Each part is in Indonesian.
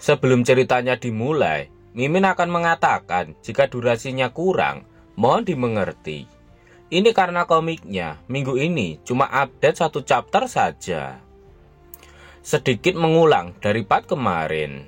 Sebelum ceritanya dimulai, Mimin akan mengatakan jika durasinya kurang, mohon dimengerti. Ini karena komiknya minggu ini cuma update 1 chapter saja. Sedikit mengulang dari part kemarin.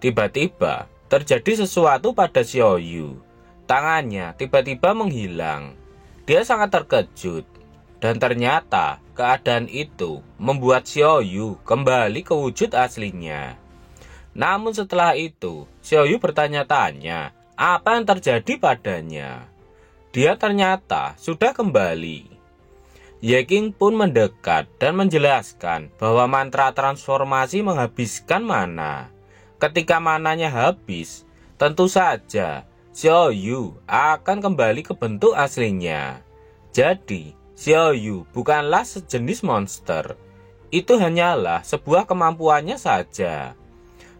Tiba-tiba terjadi sesuatu pada Xiaoyu. Tangannya tiba-tiba menghilang. Dia sangat terkejut. Dan ternyata keadaan itu membuat Xiaoyu kembali ke wujud aslinya. Namun setelah itu, Xiaoyu bertanya-tanya apa yang terjadi padanya. Dia ternyata sudah kembali. Ye King pun mendekat dan menjelaskan bahwa mantra transformasi menghabiskan mana. Ketika mananya habis, tentu saja Xiaoyu akan kembali ke bentuk aslinya. Jadi, Xiaoyu bukanlah sejenis monster. Itu hanyalah sebuah kemampuannya saja.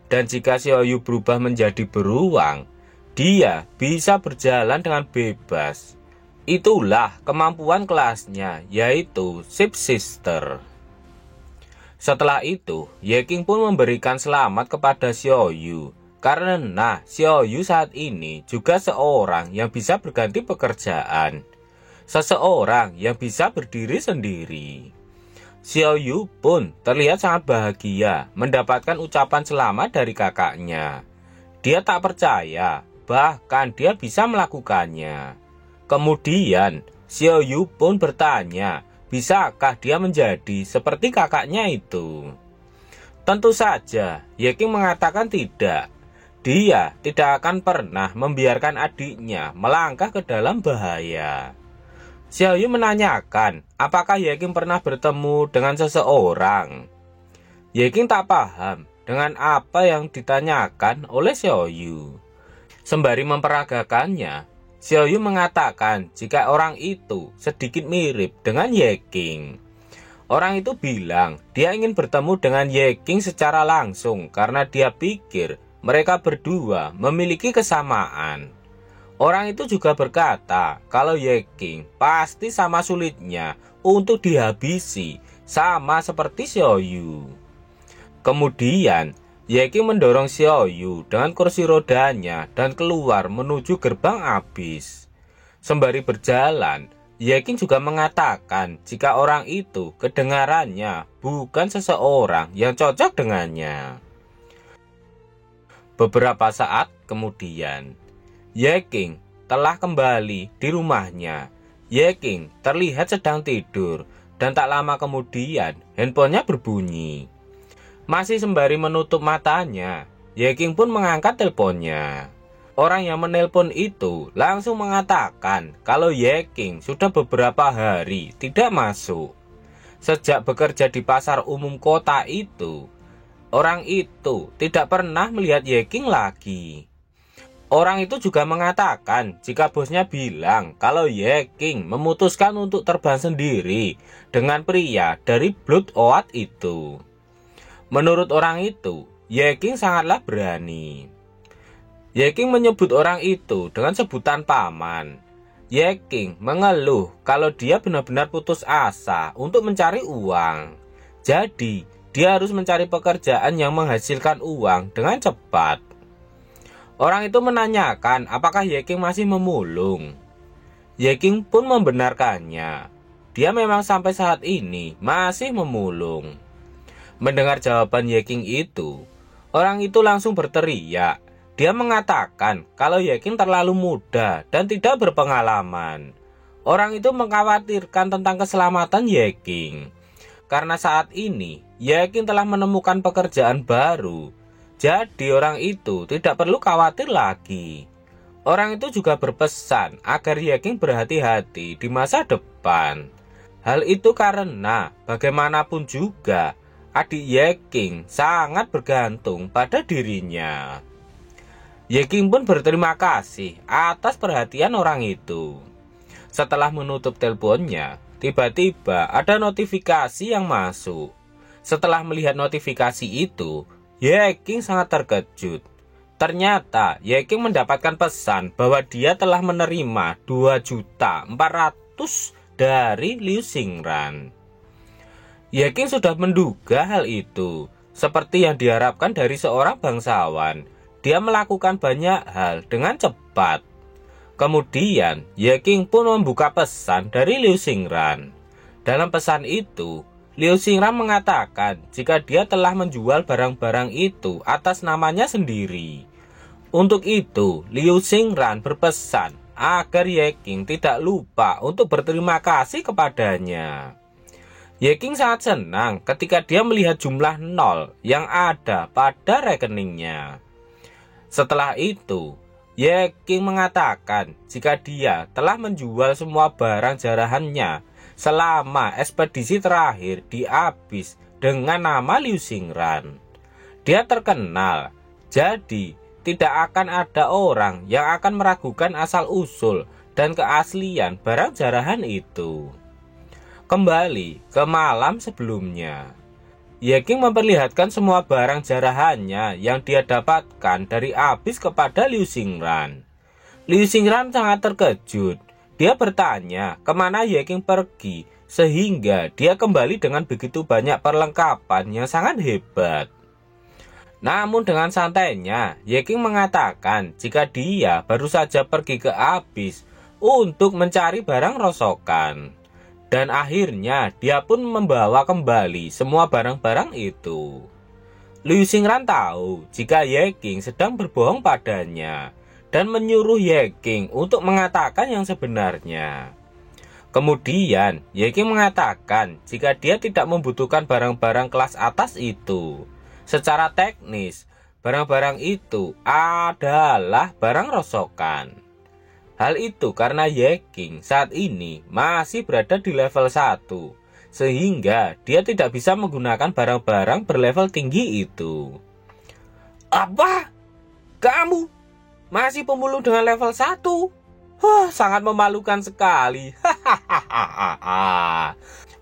Dan jika Xiaoyu berubah menjadi beruang, dia bisa berjalan dengan bebas. Itulah kemampuan kelasnya, yaitu Ship Sister. Setelah itu, Ye King pun memberikan selamat kepada Xiaoyu. Karena Xiaoyu saat ini juga seorang yang bisa berganti pekerjaan. Seseorang yang bisa berdiri sendiri. Xiaoyu pun terlihat sangat bahagia mendapatkan ucapan selamat dari kakaknya. Dia tak percaya, bahkan dia bisa melakukannya. Kemudian, Xiaoyu pun bertanya, bisakah dia menjadi seperti kakaknya itu? Tentu saja, Ye King mengatakan tidak. Dia tidak akan pernah membiarkan adiknya melangkah ke dalam bahaya. Xiaoyu menanyakan, apakah Ye King pernah bertemu dengan seseorang? Ye King tak paham dengan apa yang ditanyakan oleh Xiaoyu. Sembari memperagakannya, Xiaoyu mengatakan jika orang itu sedikit mirip dengan Ye King. Orang itu bilang dia ingin bertemu dengan Ye King secara langsung karena dia pikir mereka berdua memiliki kesamaan. Orang itu juga berkata kalau Ye King pasti sama sulitnya untuk dihabisi, sama seperti Xiaoyu. Kemudian, Ye King mendorong Xiaoyu dengan kursi rodanya dan keluar menuju gerbang abyss. Sembari berjalan, Ye King juga mengatakan jika orang itu kedengarannya bukan seseorang yang cocok dengannya. Beberapa saat kemudian, Ye King telah kembali di rumahnya. Ye King terlihat sedang tidur dan tak lama kemudian handphonenya berbunyi. Masih sembari menutup matanya, Ye King pun mengangkat teleponnya. Orang yang menelpon itu langsung mengatakan kalau Ye King sudah beberapa hari tidak masuk. Sejak bekerja di pasar umum kota itu, orang itu tidak pernah melihat Ye King lagi. Orang itu juga mengatakan jika bosnya bilang kalau Ye King memutuskan untuk terbang sendiri dengan pria dari Blood Oath itu. Menurut orang itu, Ye King sangatlah berani. Ye King menyebut orang itu dengan sebutan paman. Ye King mengeluh kalau dia benar-benar putus asa untuk mencari uang. Jadi, dia harus mencari pekerjaan yang menghasilkan uang dengan cepat. Orang itu menanyakan apakah Ye King masih memulung. Ye King pun membenarkannya. Dia memang sampai saat ini masih memulung. Mendengar jawaban Ye King itu, orang itu langsung berteriak. Dia mengatakan kalau Ye King terlalu muda dan tidak berpengalaman. Orang itu mengkhawatirkan tentang keselamatan Ye King. Karena saat ini, Ye King telah menemukan pekerjaan baru. Jadi orang itu tidak perlu khawatir lagi. Orang itu juga berpesan agar Ye King berhati-hati di masa depan. Hal itu karena bagaimanapun juga adik Ye King sangat bergantung pada dirinya. Ye King pun berterima kasih atas perhatian orang itu. Setelah menutup teleponnya, tiba-tiba ada notifikasi yang masuk. Setelah melihat notifikasi itu, Ye King sangat terkejut. Ternyata Ye King mendapatkan pesan bahwa dia telah menerima 2.400.000 dari Liu Xingran. Ye King sudah menduga hal itu. Seperti yang diharapkan dari seorang bangsawan, dia melakukan banyak hal dengan cepat. Kemudian, Ye King pun membuka pesan dari Liu Xingran. Dalam pesan itu, Liu Xingran mengatakan jika dia telah menjual barang-barang itu atas namanya sendiri. Untuk itu, Liu Xingran berpesan agar Ye King tidak lupa untuk berterima kasih kepadanya. Ye King sangat senang ketika dia melihat jumlah nol yang ada pada rekeningnya. Setelah itu, Ye King mengatakan jika dia telah menjual semua barang jarahannya selama ekspedisi terakhir di Abyss dengan nama Liu Xingran. Dia terkenal, jadi tidak akan ada orang yang akan meragukan asal-usul dan keaslian barang jarahan itu. Kembali ke malam sebelumnya, Ye King memperlihatkan semua barang jarahannya yang dia dapatkan dari Abyss kepada Liu Xingran. Liu Xingran sangat terkejut. Dia bertanya kemana Ye King pergi sehingga dia kembali dengan begitu banyak perlengkapan yang sangat hebat. Namun dengan santainya, Ye King mengatakan jika dia baru saja pergi ke Abyss untuk mencari barang rosokan. Dan akhirnya dia pun membawa kembali semua barang-barang itu. Liu Xingran tahu jika Ye King sedang berbohong padanya dan menyuruh Ye King untuk mengatakan yang sebenarnya. Kemudian Ye King mengatakan jika dia tidak membutuhkan barang-barang kelas atas itu. Secara teknis, barang-barang itu adalah barang rosokan. Hal itu karena Ye King saat ini masih berada di level 1, sehingga dia tidak bisa menggunakan barang-barang berlevel tinggi itu. Apa? Kamu masih pemulung dengan level 1? Sangat memalukan sekali.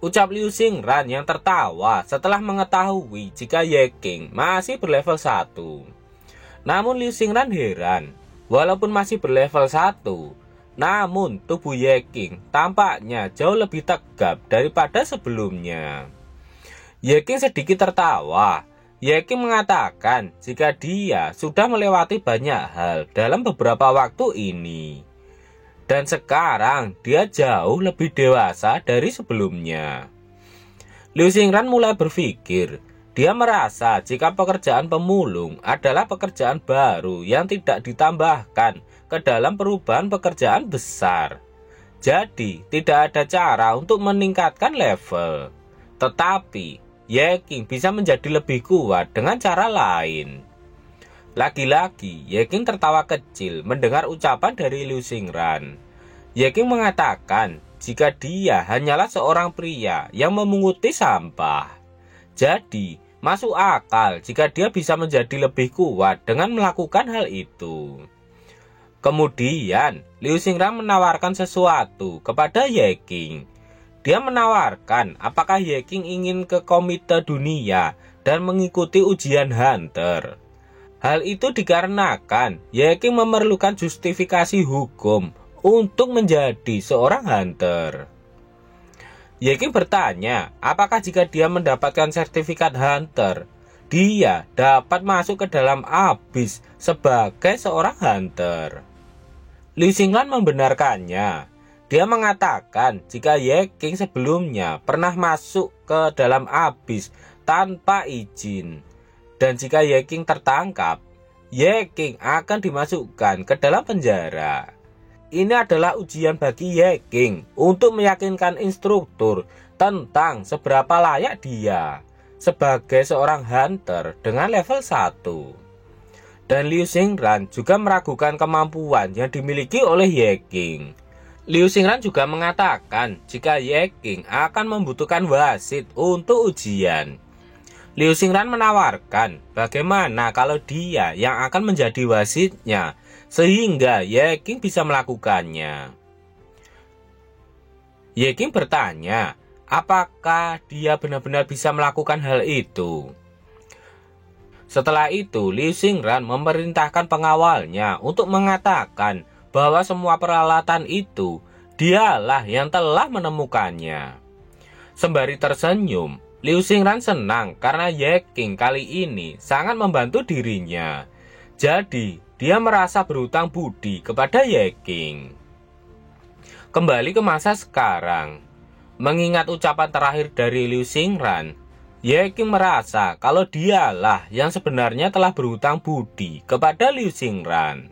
Ucap Liu Xingran yang tertawa setelah mengetahui jika Ye King masih berlevel 1. Namun Liu Xingran heran. Walaupun masih berlevel 1, namun tubuh Ye King tampaknya jauh lebih tegap daripada sebelumnya. Ye King sedikit tertawa. Ye King mengatakan jika dia sudah melewati banyak hal dalam beberapa waktu ini. Dan sekarang dia jauh lebih dewasa dari sebelumnya. Liu Xingran mulai berpikir. Dia merasa jika pekerjaan pemulung adalah pekerjaan baru yang tidak ditambahkan ke dalam perubahan pekerjaan besar. Jadi, tidak ada cara untuk meningkatkan level. Tetapi, Ye King bisa menjadi lebih kuat dengan cara lain. Lagi-lagi, Ye King tertawa kecil mendengar ucapan dari Liu Xingran. Ye King mengatakan jika dia hanyalah seorang pria yang memunguti sampah. Jadi, masuk akal jika dia bisa menjadi lebih kuat dengan melakukan hal itu. Kemudian, Liu Xingran menawarkan sesuatu kepada Ye King. Dia menawarkan apakah Ye King ingin ke komite dunia dan mengikuti ujian hunter. Hal itu dikarenakan Ye King memerlukan justifikasi hukum untuk menjadi seorang hunter. Ye King bertanya, apakah jika dia mendapatkan sertifikat hunter, dia dapat masuk ke dalam Abyss sebagai seorang hunter. Liu Xingran membenarkannya. Dia mengatakan jika Ye King sebelumnya pernah masuk ke dalam Abyss tanpa izin. Dan jika Ye King tertangkap, Ye King akan dimasukkan ke dalam penjara. Ini adalah ujian bagi Ye King untuk meyakinkan instruktur tentang seberapa layak dia sebagai seorang hunter dengan level 1. Dan Liu Xingran juga meragukan kemampuan yang dimiliki oleh Ye King. Liu Xingran juga mengatakan jika Ye King akan membutuhkan wasit untuk ujian. Liu Xingran menawarkan bagaimana kalau dia yang akan menjadi wasitnya sehingga Ye King bisa melakukannya. Ye King bertanya, apakah dia benar-benar bisa melakukan hal itu? Setelah itu, Liu Xingran memerintahkan pengawalnya untuk mengatakan bahwa semua peralatan itu dialah yang telah menemukannya. Sembari tersenyum, Liu Xingran senang karena Ye King kali ini sangat membantu dirinya. Jadi, dia merasa berhutang budi kepada Ye King. Kembali ke masa sekarang. Mengingat ucapan terakhir dari Liu Xingran, Ye King merasa kalau dialah yang sebenarnya telah berhutang budi kepada Liu Xingran.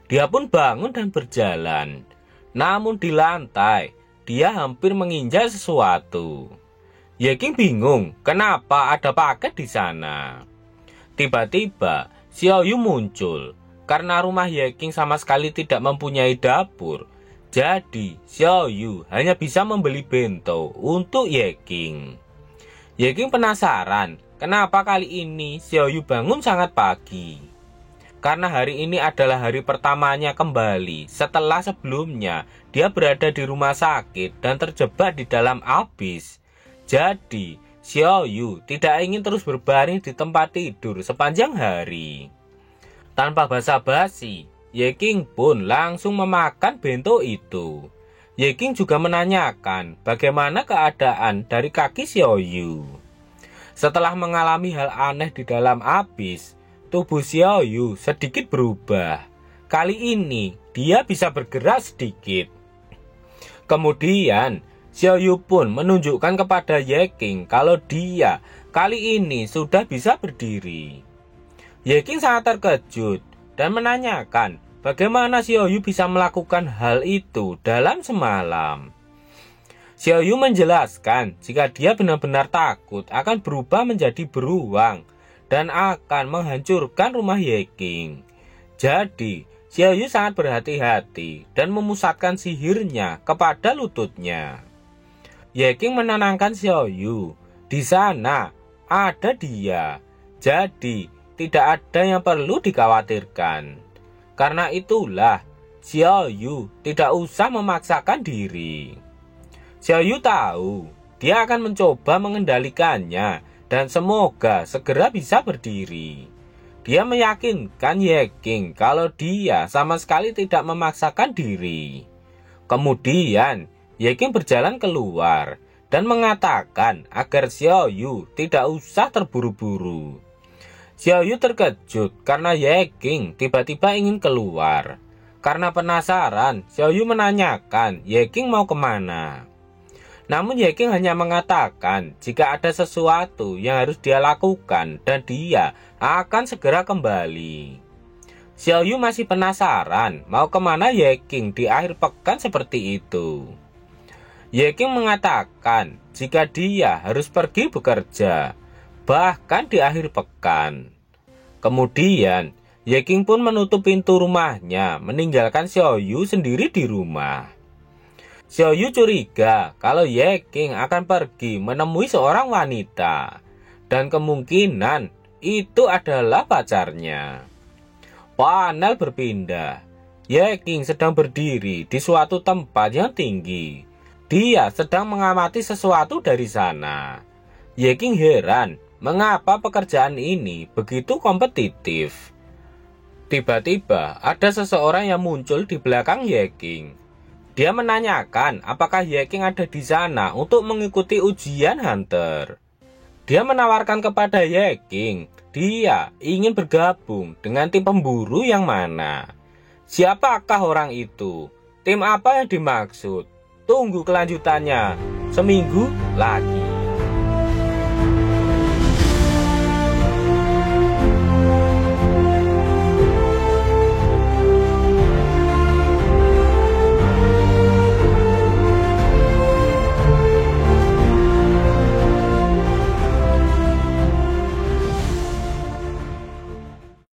Dia pun bangun dan berjalan. Namun di lantai, dia hampir menginjak sesuatu. Ye King bingung kenapa ada paket di sana. Tiba-tiba, Xiao Yu muncul. Karena rumah Ye King sama sekali tidak mempunyai dapur, jadi Xiao Yu hanya bisa membeli bento untuk Ye King. Ye King penasaran kenapa kali ini Xiao Yu bangun sangat pagi. Karena hari ini adalah hari pertamanya kembali setelah sebelumnya dia berada di rumah sakit dan terjebak di dalam abis. Jadi, Xiao Yu tidak ingin terus berbaring di tempat tidur sepanjang hari. Tanpa basa-basi, Ye King pun langsung memakan bento itu. Ye King juga menanyakan bagaimana keadaan dari kaki Xiao Yu. Setelah mengalami hal aneh di dalam abis, tubuh Xiao Yu sedikit berubah. Kali ini dia bisa bergerak sedikit. Kemudian Xiao Yu pun menunjukkan kepada Ye King kalau dia kali ini sudah bisa berdiri. Ye King sangat terkejut dan menanyakan bagaimana Xiao Yu bisa melakukan hal itu dalam semalam. Xiao Yu menjelaskan jika dia benar-benar takut akan berubah menjadi beruang dan akan menghancurkan rumah Ye King. Jadi, Xiao Yu sangat berhati-hati dan memusatkan sihirnya kepada lututnya. Ye King menenangkan Xiao Yu. Di sana ada dia. Jadi, tidak ada yang perlu dikhawatirkan. Karena itulah, Xiao Yu tidak usah memaksakan diri. Xiao Yu tahu, dia akan mencoba mengendalikannya dan semoga segera bisa berdiri. Dia meyakinkan Ye King kalau dia sama sekali tidak memaksakan diri. Kemudian, Ye King berjalan keluar dan mengatakan agar Xiao Yu tidak usah terburu-buru. Xiao Yu terkejut karena Ye King tiba-tiba ingin keluar. Karena penasaran, Xiao Yu menanyakan Ye King mau kemana. Namun Ye King hanya mengatakan jika ada sesuatu yang harus dia lakukan dan dia akan segera kembali. Xiao Yu masih penasaran mau kemana Ye King di akhir pekan seperti itu. Ye King mengatakan jika dia harus pergi bekerja, bahkan di akhir pekan. Kemudian Ye King pun menutup pintu rumahnya, meninggalkan Xiao Yu sendiri di rumah. Xiao Yu curiga kalau Ye King akan pergi menemui seorang wanita, dan kemungkinan itu adalah pacarnya. Panel berpindah. Ye King sedang berdiri di suatu tempat yang tinggi. Dia sedang mengamati sesuatu dari sana. Ye King heran mengapa pekerjaan ini begitu kompetitif. Tiba-tiba ada seseorang yang muncul di belakang Ye King. Dia menanyakan apakah Ye King ada di sana untuk mengikuti ujian hunter. Dia menawarkan kepada Ye King, dia ingin bergabung dengan tim pemburu yang mana. Siapakah orang itu? Tim apa yang dimaksud? Tunggu kelanjutannya seminggu lagi.